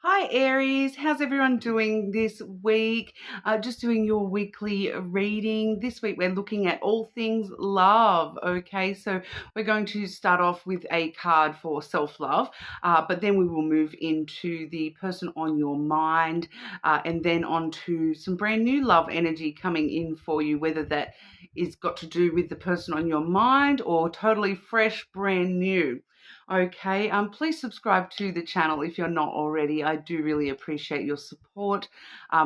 Hi Aries, how's everyone doing this week? Just doing your weekly reading. This week we're looking at all things love, okay? So we're going to start off with a card for self-love, but then we will move into the person on your mind, and then on to some brand new love energy coming in for you, whether that is got to do with the person on your mind or totally fresh, brand new. Okay, please subscribe to the channel if you're not already. I do really appreciate your support.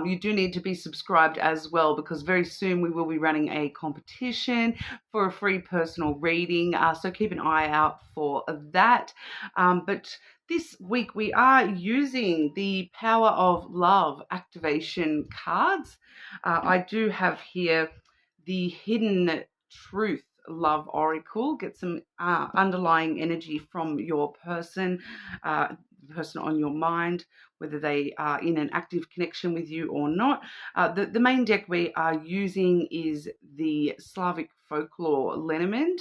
You do need to be subscribed as well because very soon we will be running a competition for a free personal reading. So keep an eye out for that. But this week we are using the Power of Love activation cards. I do have here the Hidden Truth Love Oracle. Get some underlying energy from your person, the person on your mind, whether they are in an active connection with you or not. The main deck we are using is the Slavic Folklore Lenormand.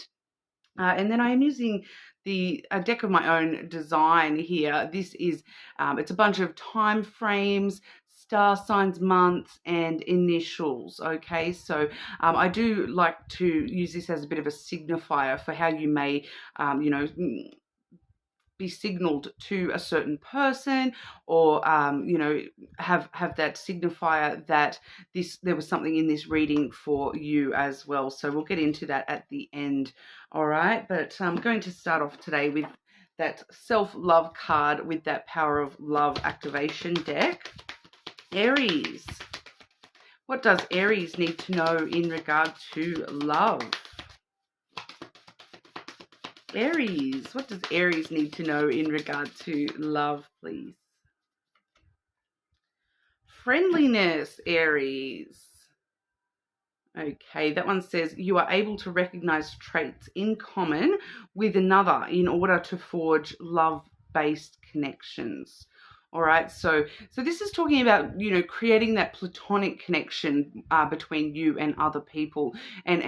And then I am using a deck of my own design here. This is, it's a bunch of time frames, star signs, months, and initials. Okay, so I do like to use this as a bit of a signifier for how you may, be signaled to a certain person, or have that signifier that there was something in this reading for you as well. So we'll get into that at the end. All right, but I'm going to start off today with that self-love card with that Power of Love activation deck. Aries, what does Aries need to know in regard to love? Aries, what does Aries need to know in regard to love, please? Friendliness, Aries. Okay, that one says you are able to recognize traits in common with another in order to forge love-based connections. All right, so this is talking about, creating that platonic connection between you and other people, and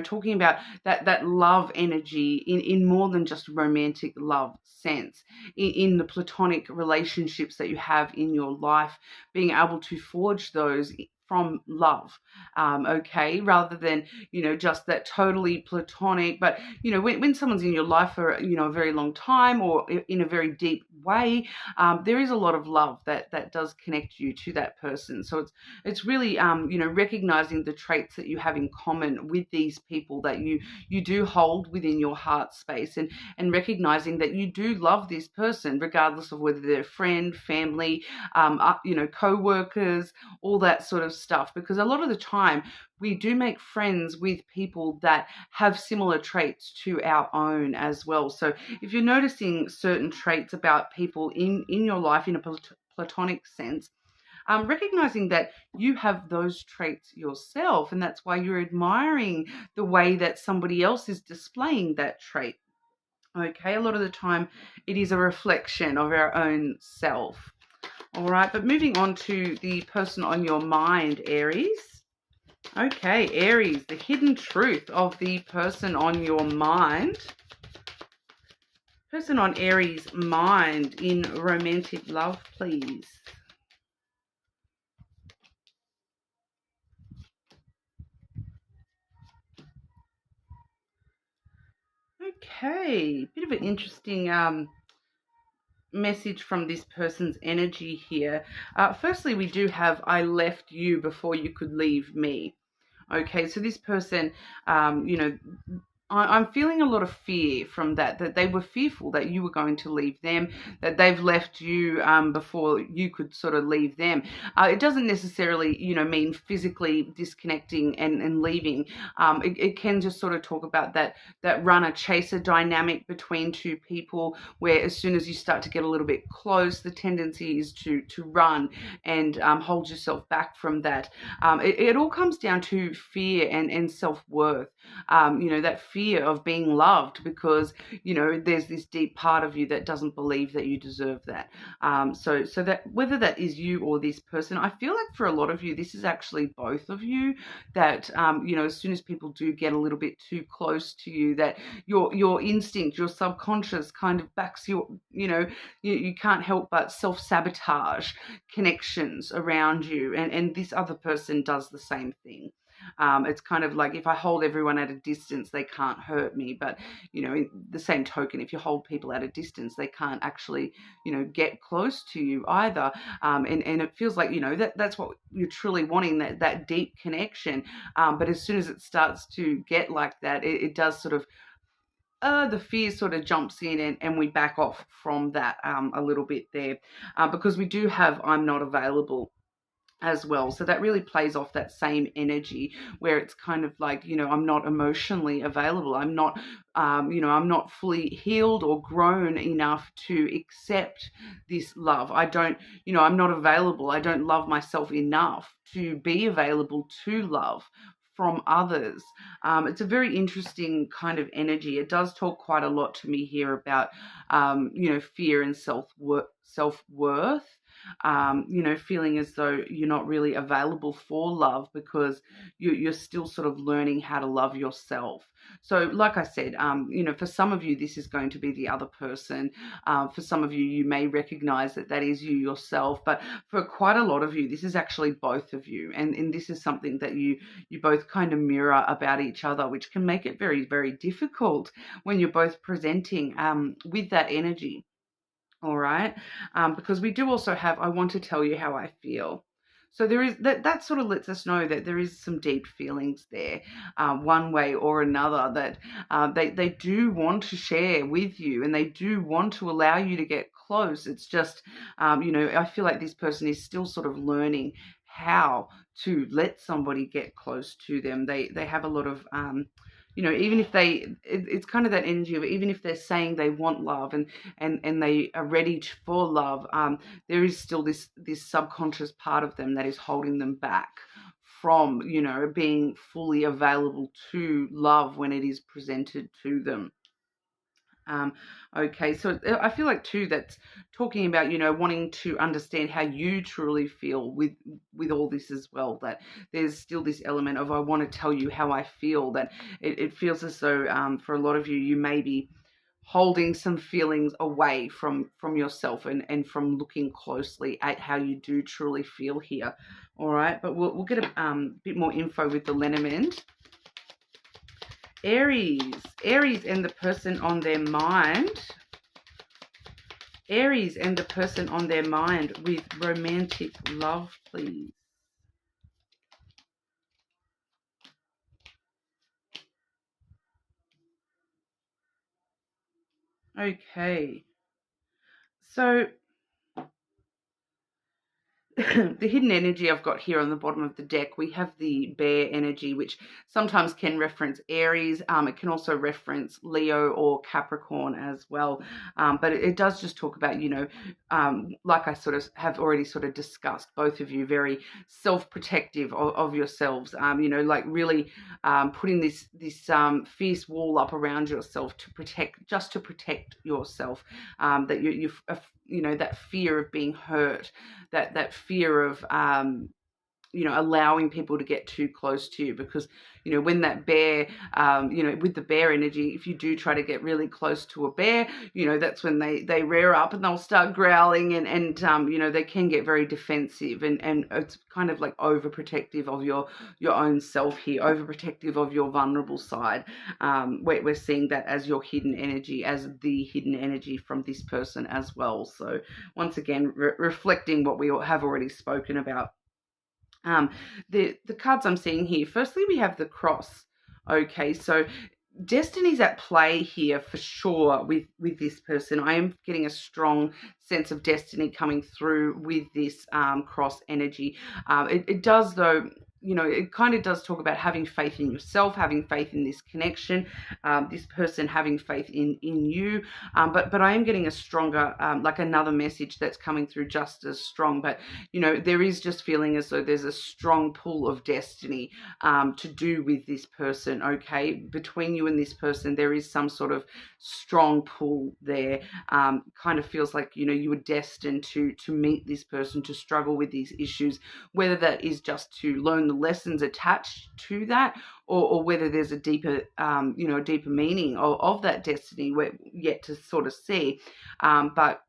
talking about that love energy in more than just romantic love sense, in the platonic relationships that you have in your life, being able to forge those from love, okay, rather than, just that totally platonic. But, when someone's in your life for, a very long time or in a very deep way, there is a lot of love that does connect you to that person. So it's really, recognizing the traits that you have in common with these people that you do hold within your heart space, and recognizing that you do love this person regardless of whether they're friend, family, co-workers, all that sort of stuff, because a lot of the time we do make friends with people that have similar traits to our own as well. So if you're noticing certain traits about people in your life in a platonic sense, recognizing that you have those traits yourself, and that's why you're admiring the way that somebody else is displaying that trait. Okay, a lot of the time it is a reflection of our own self. All right, but moving on to the person on your mind, Aries. Okay, Aries, the hidden truth of the person on your mind. Person on Aries' mind in romantic love, please. Okay, bit of an interesting message from this person's energy here. Firstly, we do have, I left you before you could leave me. Okay, so this person, I'm feeling a lot of fear from that they were fearful that you were going to leave them, that they've left you before you could sort of leave them. It doesn't necessarily, mean physically disconnecting and leaving. It can just sort of talk about that runner-chaser dynamic between two people, where as soon as you start to get a little bit close, the tendency is to run and hold yourself back from that. It all comes down to fear and self-worth, that fear fear of being loved because, you know, there's this deep part of you that doesn't believe that you deserve that. So that whether that is you or this person, I feel like for a lot of you, this is actually both of you that, you know, as soon as people do get a little bit too close to you, that your instinct, your subconscious kind of backs you know, you can't help but self-sabotage connections around you. And this other person does the same thing. It's kind of like if I hold everyone at a distance, they can't hurt me. But, you know, in the same token, if you hold people at a distance, they can't actually, you know, get close to you either. And it feels like, you know, that's what you're truly wanting, that deep connection. But as soon as it starts to get like that, it does sort of, the fear sort of jumps in and we back off from that a little bit there, because we do have I'm not available as well. So that really plays off that same energy where it's kind of like, you know, I'm not emotionally available. I'm not, you know, I'm not fully healed or grown enough to accept this love. I don't, you know, I'm not available. I don't love myself enough to be available to love from others. It's a very interesting kind of energy. It does talk quite a lot to me here about, you know, fear and self-worth. You know, feeling as though you're not really available for love because you're still sort of learning how to love yourself. So, like I said, you know, for some of you, this is going to be the other person. For some of you, you may recognize that that is you yourself. But for quite a lot of you, this is actually both of you. And this is something that you both kind of mirror about each other, which can make it very, very difficult when you're both presenting with that energy. All right. Because we do also have, I want to tell you how I feel. So there is that sort of lets us know that there is some deep feelings there, one way or another, that they do want to share with you and they do want to allow you to get close. It's just, you know, I feel like this person is still sort of learning how to let somebody get close to them. They have a lot of, you know, even if it's kind of that energy of even if they're saying they want love and they are ready for love, there is still this subconscious part of them that is holding them back from, you know, being fully available to love when it is presented to them. Okay, so I feel like too that's talking about, you know, wanting to understand how you truly feel with all this as well, that there's still this element of I want to tell you how I feel, that it feels as though for a lot of you, you may be holding some feelings away from yourself and from looking closely at how you do truly feel here. All right, but we'll get a bit more info with the lenormand. Aries and the person on their mind. Aries and the person on their mind with romantic love, please. Okay. So the hidden energy I've got here on the bottom of the deck, we have the bear energy, which sometimes can reference Aries. It can also reference Leo or Capricorn as well. But it does just talk about, you know, like I sort of have already sort of discussed, both of you very self-protective of yourselves, you know, like really putting this fierce wall up around yourself to protect, just to protect yourself, that you know, that fear of being hurt, that fear of, you know, allowing people to get too close to you, because, you know, when that bear, you know, with the bear energy, if you do try to get really close to a bear, you know, that's when they rear up and they'll start growling and you know, they can get very defensive and it's kind of like overprotective of your own self here, overprotective of your vulnerable side. We're seeing that as your hidden energy, as the hidden energy from this person as well. So once again, reflecting what we have already spoken about. The cards I'm seeing here, firstly, we have the cross. Okay, so destiny's at play here for sure with this person. I am getting a strong sense of destiny coming through with this cross energy. It does, though, you know, it kind of does talk about having faith in yourself, having faith in this connection, this person having faith in you. But I am getting a stronger, like another message that's coming through just as strong. But, you know, there is just feeling as though there's a strong pull of destiny to do with this person, okay? Between you and this person, there is some sort of strong pull there. Kind of feels like, you know, you were destined to meet this person, to struggle with these issues, whether that is just to learn the lessons attached to that, or whether there's a deeper, you know, a deeper meaning of that destiny we're yet to sort of see. But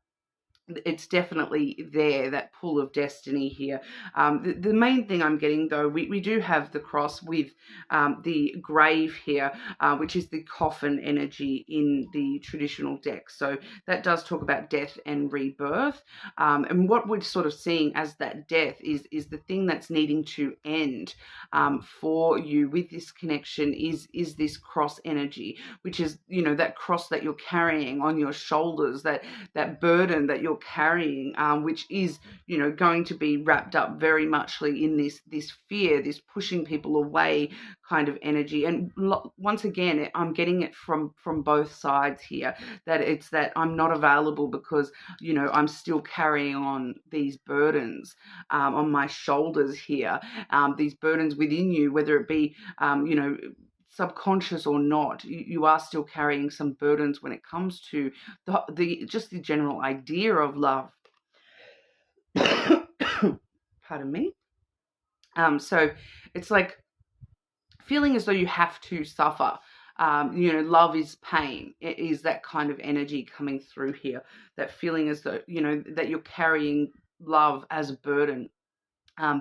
it's definitely there, that pull of destiny here. The main thing I'm getting, though, we do have the cross with the grave here, which is the coffin energy in the traditional deck. So that does talk about death and rebirth. And what we're sort of seeing as that death is the thing that's needing to end for you with this connection is this cross energy, which is, you know, that cross that you're carrying on your shoulders, that burden that you're carrying, which is, you know, going to be wrapped up very muchly in this fear, this pushing people away kind of energy. And once again, I'm getting it from both sides here, that it's that I'm not available because, you know, I'm still carrying on these burdens on my shoulders here, these burdens within you, whether it be, you know, subconscious or not, you are still carrying some burdens when it comes to the just the general idea of love. Pardon me. So it's like feeling as though you have to suffer. You know, love is pain. It is that kind of energy coming through here. That feeling as though, you know, that you're carrying love as a burden,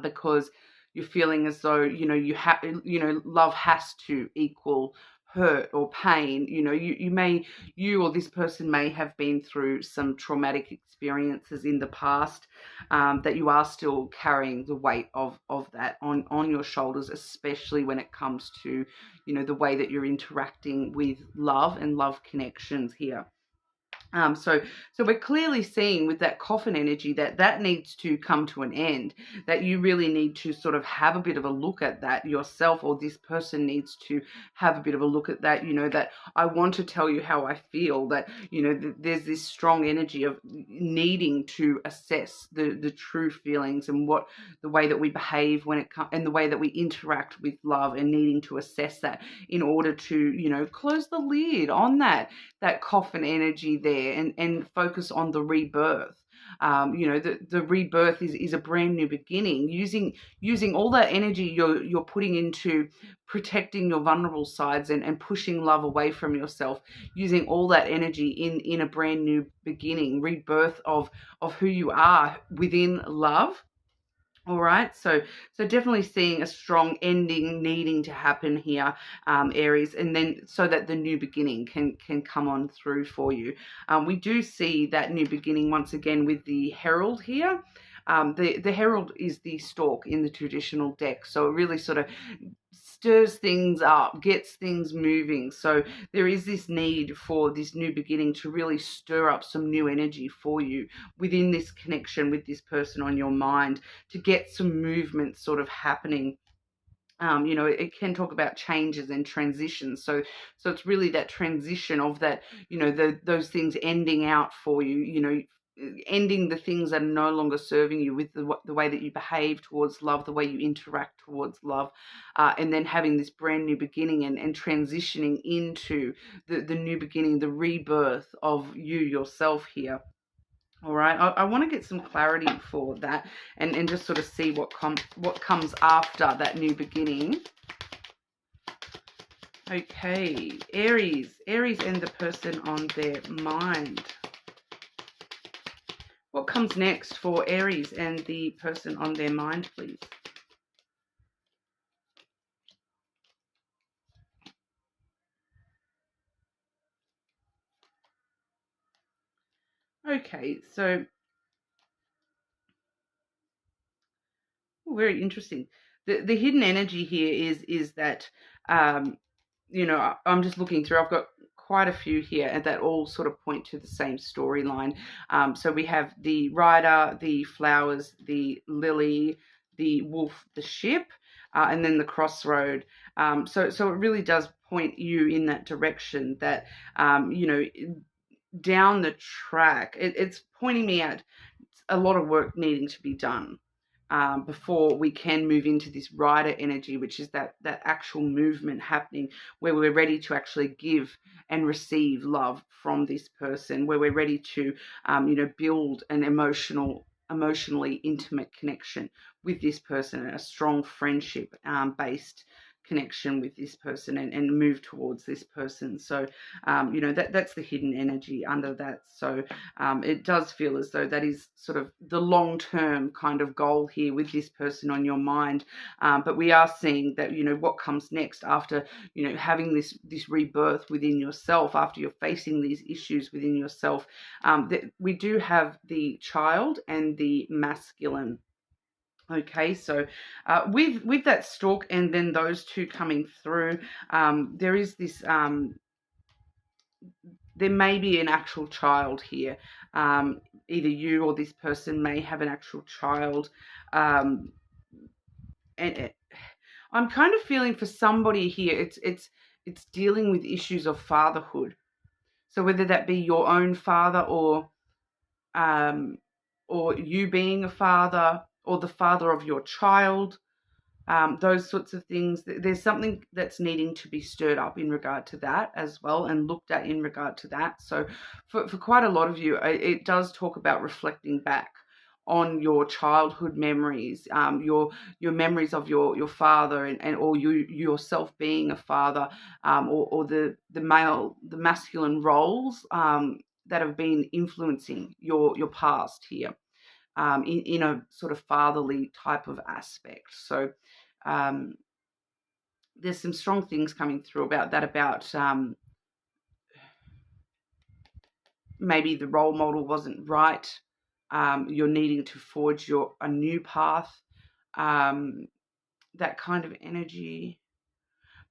because you're feeling as though, you know, love has to equal hurt or pain. You know, you or this person may have been through some traumatic experiences in the past, that you are still carrying the weight of that on your shoulders, especially when it comes to, you know, the way that you're interacting with love and love connections here. So we're clearly seeing with that coffin energy that needs to come to an end, that you really need to sort of have a bit of a look at that yourself, or this person needs to have a bit of a look at that, you know, that I want to tell you how I feel, that, you know, there's this strong energy of needing to assess the true feelings and what the way that we behave when it comes, and the way that we interact with love, and needing to assess that in order to, you know, close the lid on that coffin energy there, and focus on the rebirth. You know, the rebirth is a brand new beginning, using all that energy you're putting into protecting your vulnerable sides and pushing love away from yourself, using all that energy in a brand new beginning, rebirth of who you are within love. All right, so definitely seeing a strong ending needing to happen here, Aries, and then so that the new beginning can come on through for you. We do see that new beginning once again with the Herald here. The Herald is the stork in the traditional deck, so it really sort of stirs things up, gets things moving. So there is this need for this new beginning to really stir up some new energy for you within this connection with this person on your mind, to get some movement sort of happening. You know, it can talk about changes and transitions. So it's really that transition of that, you know, those things ending out for you, you know, ending the things that are no longer serving you with the way that you behave towards love, the way you interact towards love, and then having this brand new beginning and transitioning into the new beginning, the rebirth of you yourself here. All right, I want to get some clarity for that, and just sort of see what comes after that new beginning. Okay, Aries and the person on their mind. What comes next for Aries and the person on their mind, please? Okay, so very interesting. The hidden energy here is that, you know, I'm just looking through. I've got quite a few here, and that all sort of point to the same storyline. So we have the rider, the flowers, the lily, the wolf, the ship. and then the crossroad. So it really does point you in that direction that, you know, down the track, it's pointing me at a lot of work needing to be done, before we can move into this rider energy, which is that actual movement happening where we're ready to actually give and receive love from this person, where we're ready to, you know, build an emotionally intimate connection with this person, a strong friendship, based connection with this person, and move towards this person. So, you know, that's the hidden energy under that. So, it does feel as though that is sort of the long-term kind of goal here with this person on your mind. But we are seeing that, you know, what comes next after, you know, having this rebirth within yourself, after you're facing these issues within yourself, that we do have the child and the masculine. Okay, so with that stalk and then those two coming through, there is this, there may be an actual child here. Either you or this person may have an actual child. And I'm kind of feeling for somebody here, it's dealing with issues of fatherhood. So whether that be your own father, um, or you being a father, or the father of your child, those sorts of things. There's something that's needing to be stirred up in regard to that as well, and looked at in regard to that. So for quite a lot of you, it does talk about reflecting back on your childhood memories, your memories of your father, and or you yourself being a father, or the masculine roles, that have been influencing your past here, in a sort of fatherly type of aspect. So, um, there's some strong things coming through about that, about, maybe the role model wasn't right. You're needing to forge a new path, that kind of energy.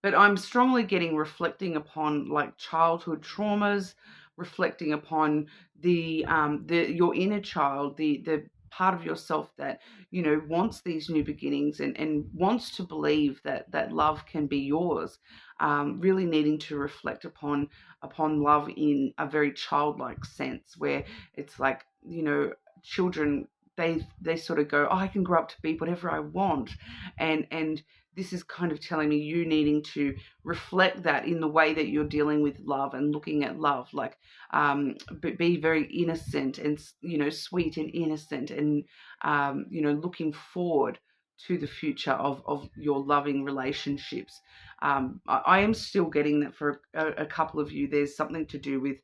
But I'm strongly getting reflecting upon like childhood traumas, reflecting upon the your inner child, the part of yourself that, you know, wants these new beginnings, and wants to believe that love can be yours. Really needing to reflect upon love in a very childlike sense, where it's like, you know, children, they sort of go, oh, I can grow up to be whatever I want, and this is kind of telling me you needing to reflect that in the way that you're dealing with love and looking at love, like, be very innocent and, you know, sweet and innocent, and, you know, looking forward to the future of your loving relationships. I am still getting that for a couple of you. There's something to do with,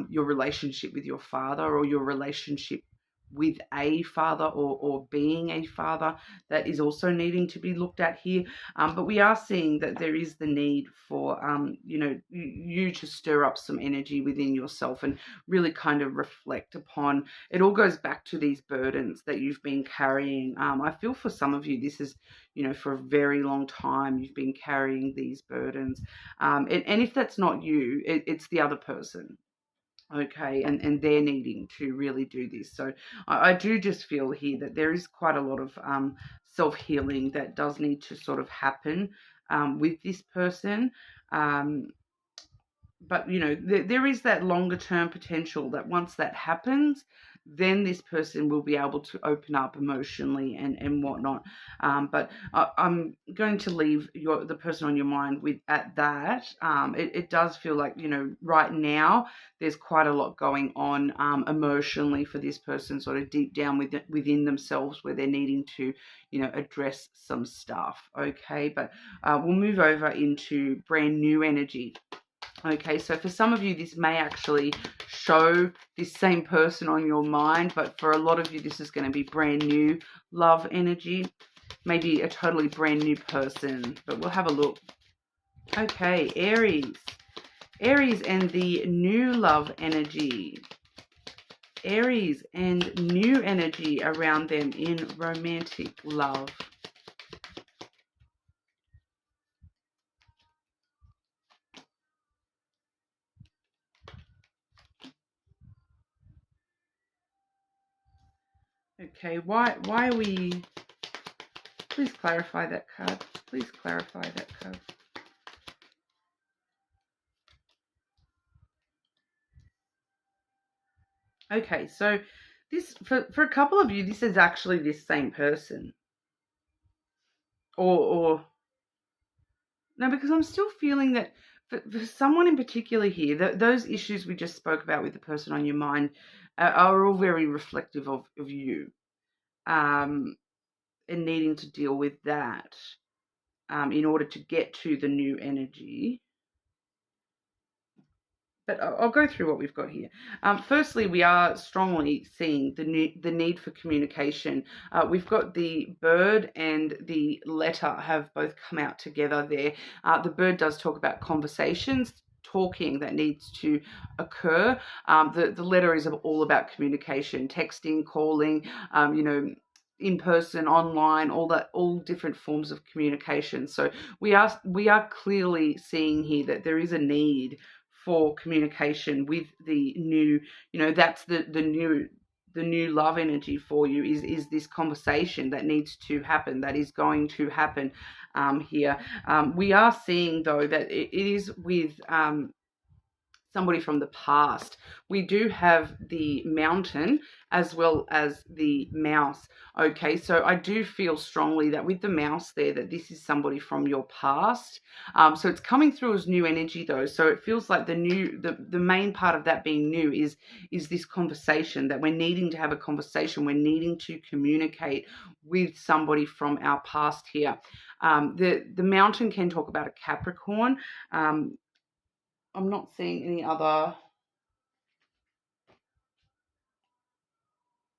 your relationship with your father, or your relationship with a father, or being a father, that is also needing to be looked at here. But we are seeing that there is the need for, you know, you to stir up some energy within yourself and really kind of reflect upon. It all goes back to these burdens that you've been carrying. I feel for some of you, this is, you know, for a very long time you've been carrying these burdens. And if that's not you, it's the other person. Okay, and they're needing to really do this. So I do just feel here that there is quite a lot of, self-healing that does need to sort of happen, with this person. Um, but, you know, there is that longer term potential that once that happens, then this person will be able to open up emotionally and whatnot. But I'm going to leave the person on your mind with at that. It does feel like, you know, right now there's quite a lot going on, emotionally, for this person, sort of deep down within themselves, where they're needing to, you know, address some stuff. Okay, but we'll move over into brand new energy. Okay, so for some of you, this may actually show this same person on your mind, but for a lot of you, this is going to be brand new love energy, maybe a totally brand new person, but we'll have a look. Okay, Aries. Aries and the new love energy. Aries and new energy around them in romantic love. Okay, why are we Please clarify that card. Please clarify that card. Okay, so this for a couple of you, this is actually this same person. Or no, because I'm still feeling that for someone in particular here, those issues we just spoke about with the person on your mind are all very reflective of you, and needing to deal with that in order to get to the new energy. But I'll go through what we've got here. Firstly, we are strongly seeing the need for communication. We've got the bird and the letter have both come out together there. The bird does talk about conversations, talking that needs to occur. The letter is all about communication, texting, calling, in person, online, all different forms of communication. So we are clearly seeing here that there is a need for communication with the new, that's the new love energy for you is this conversation that needs to happen, that is going to happen here. We are seeing though that it is with somebody from the past. We do have the mountain as well as the mouse. Okay, so I do feel strongly that with the mouse there, that this is somebody from your past. So it's coming through as new energy though. So it feels like the main part of that being new is this conversation, that we're needing to have a conversation. We're needing to communicate with somebody from our past here. The mountain can talk about a Capricorn. I'm not seeing any other.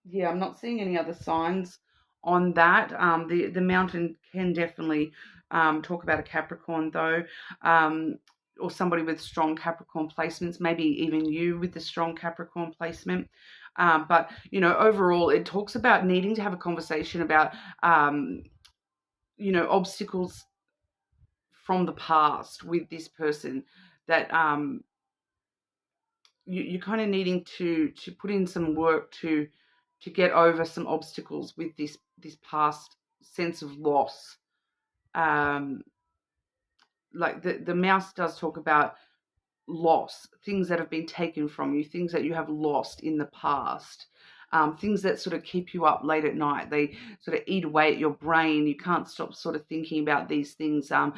Yeah, I'm not seeing any other signs on that. The mountain can definitely talk about a Capricorn though, or somebody with strong Capricorn placements. Maybe even you with the strong Capricorn placement. But overall, it talks about needing to have a conversation about obstacles from the past with this person that you're kind of needing to put in some work to get over some obstacles with this past sense of loss. Like the mouse does talk about loss, things that have been taken from you, things that you have lost in the past. Things that sort of keep you up late at night. They sort of eat away at your brain. You can't stop sort of thinking about these things. There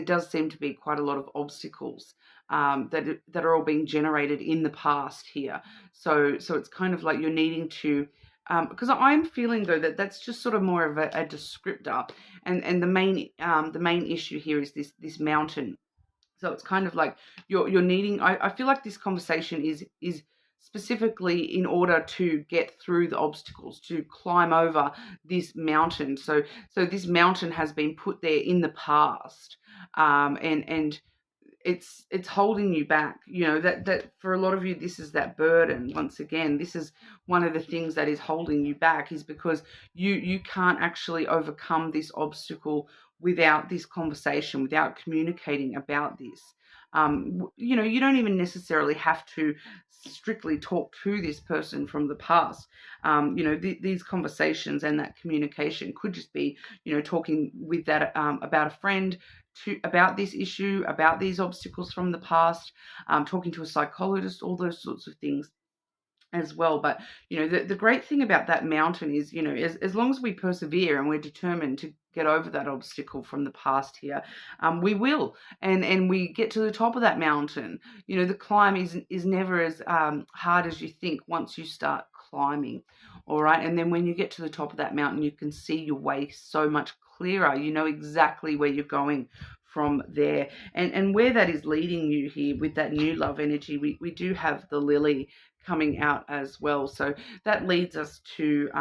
does seem to be quite a lot of obstacles that are all being generated in the past here. So it's kind of like you're needing to. Because I'm feeling though that that's just sort of more of a descriptor, and the main issue here is this mountain. So it's kind of like you're needing. I feel like this conversation is specifically in order to get through the obstacles, to climb over this mountain. So this mountain has been put there in the past, and it's holding you back. That for a lot of you, this is that burden. Once again, this is one of the things that is holding you back, is because you can't actually overcome this obstacle without this conversation, without communicating about this. You don't even necessarily have to strictly talk to this person from the past. These conversations and that communication could just be, talking with that about a friend, about this issue, about these obstacles from the past, talking to a psychologist, all those sorts of things as well. But the great thing about that mountain is, as long as we persevere and we're determined to get over that obstacle from the past here, we will, and we get to the top of that mountain. The climb is never as hard as you think once you start climbing. All right, and then when you get to the top of that mountain, you can see your way so much clearer. You know exactly where you're going from there, and where that is leading you here with that new love energy. We do have the lily coming out as well, so that leads us to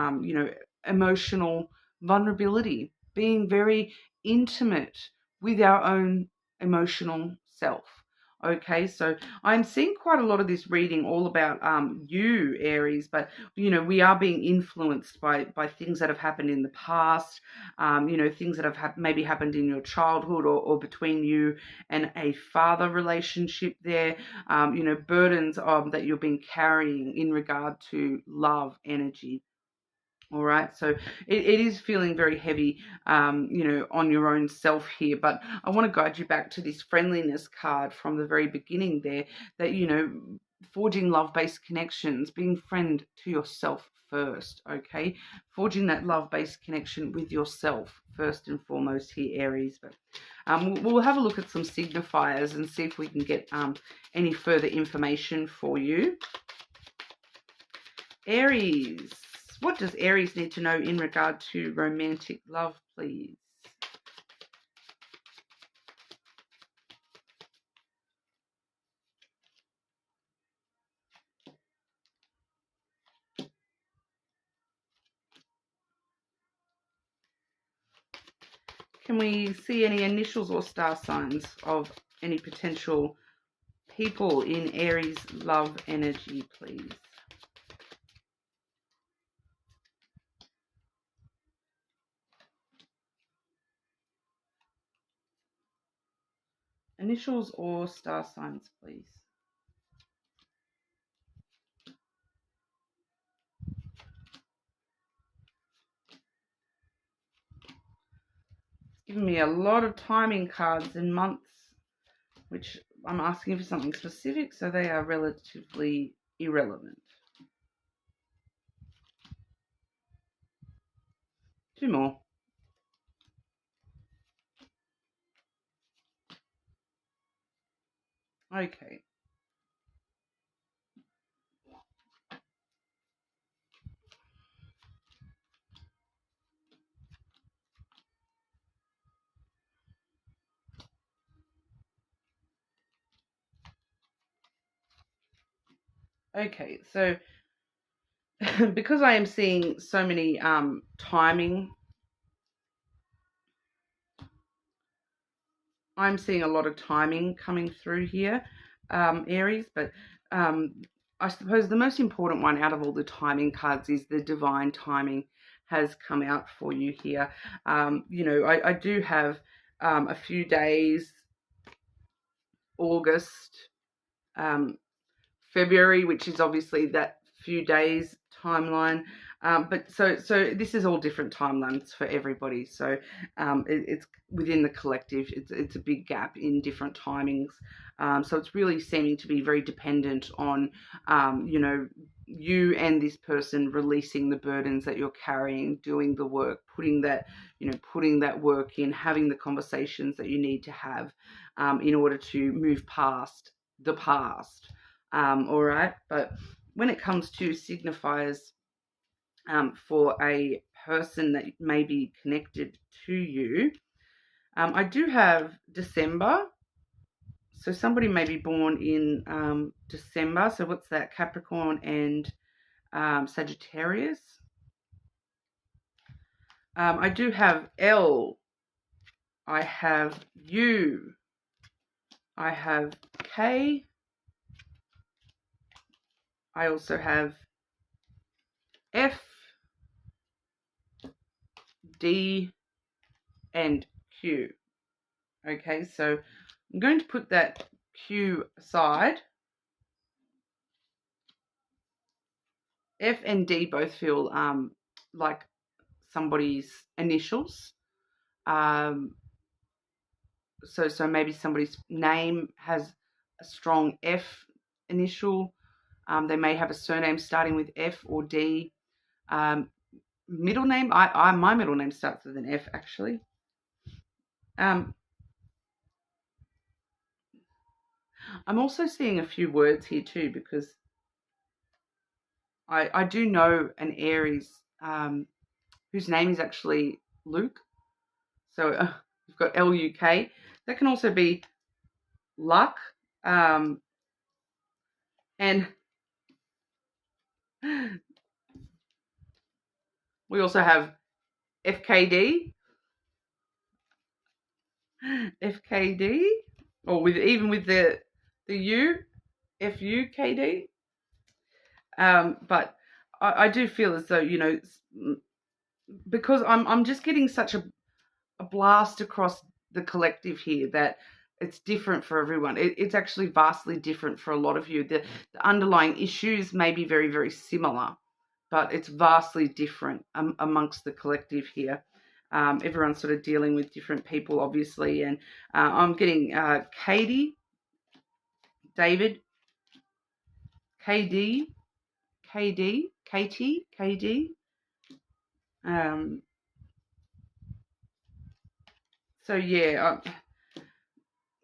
emotional vulnerability, being very intimate with our own emotional self. Okay, so I'm seeing quite a lot of this reading all about you, Aries, but we are being influenced by things that have happened in the past, things that have maybe happened in your childhood, or between you and a father relationship there, burdens that you've been carrying in regard to love energy. All right, so it is feeling very heavy, on your own self here. But I want to guide you back to this friendliness card from the very beginning there, that, forging love-based connections, being friend to yourself first, okay? Forging that love-based connection with yourself first and foremost here, Aries. But we'll have a look at some signifiers and see if we can get any further information for you. Aries. What does Aries need to know in regard to romantic love, please? Can we see any initials or star signs of any potential people in Aries love energy, please? Initials or star signs, please. It's giving me a lot of timing cards and months, which I'm asking for something specific, so they are relatively irrelevant. Two more. Okay. Okay, so because I am seeing so many timing, I'm seeing a lot of timing coming through here, Aries, but I suppose the most important one out of all the timing cards is the divine timing has come out for you here. I do have a few days, August, um, February, which is obviously that few days timeline. But so this is all different timelines for everybody. So it's within the collective. It's a big gap in different timings. So it's really seeming to be very dependent on you and this person releasing the burdens that you're carrying, doing the work, putting that work in, having the conversations that you need to have in order to move past the past. All right, but when it comes to signifiers for a person that may be connected to you, I do have December. So somebody may be born in December. So what's that? Capricorn and Sagittarius. I do have L. I have U. I have K. I also have F, D, and Q. Okay, so I'm going to put that Q aside. F and D both feel like somebody's initials. So maybe somebody's name has a strong F initial. They may have a surname starting with F or D. Middle name, my middle name starts with an F actually. I'm also seeing a few words here too, because I do know an Aries whose name is actually Luke. So we've got L-U-K. That can also be luck. And we also have FKD. FKD. Or with the U, FUKD. But I do feel as though, because I'm just getting such a blast across the collective here that it's different for everyone. It's actually vastly different for a lot of you. The underlying issues may be very, very similar. but it's vastly different amongst the collective here. Everyone's sort of dealing with different people, obviously, and I'm getting Katie, David, KD, KD. Um, so yeah,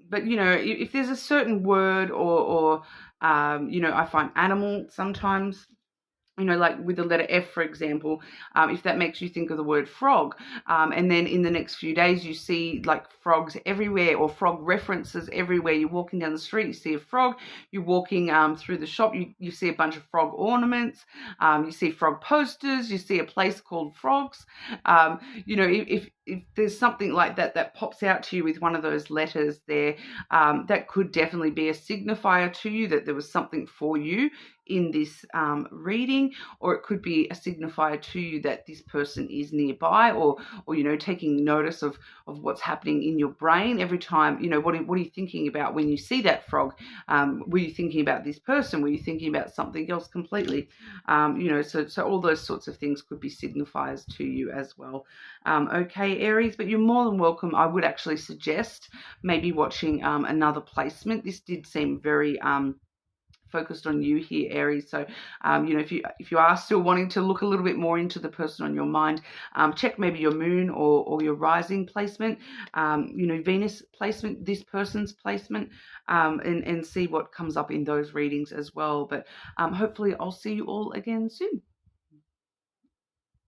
but you know, if there's a certain word or you know, I find animal sometimes, you know, like with the letter F, for example, if that makes you think of the word frog, and then in the next few days you see like frogs everywhere or frog references everywhere. You're walking down the street, you see a frog. You're walking through the shop, you see a bunch of frog ornaments. You see frog posters. You see a place called Frogs. You know, if there's something like that that pops out to you with one of those letters there, that could definitely be a signifier to you that there was something for you in this reading, or it could be a signifier to you that this person is nearby, or you know, taking notice of what's happening in your brain every time. You know, what are you thinking about when you see that frog? Were you thinking about this person? Were you thinking about something else completely? You know, so all those sorts of things could be signifiers to you as well. Okay, Aries, but you're more than welcome. I would actually suggest maybe watching another placement. This did seem very focused on you here, Aries. So, you know, if you are still wanting to look a little bit more into the person on your mind, check maybe your moon or your rising placement, you know, Venus placement, this person's placement, and see what comes up in those readings as well. But hopefully I'll see you all again soon.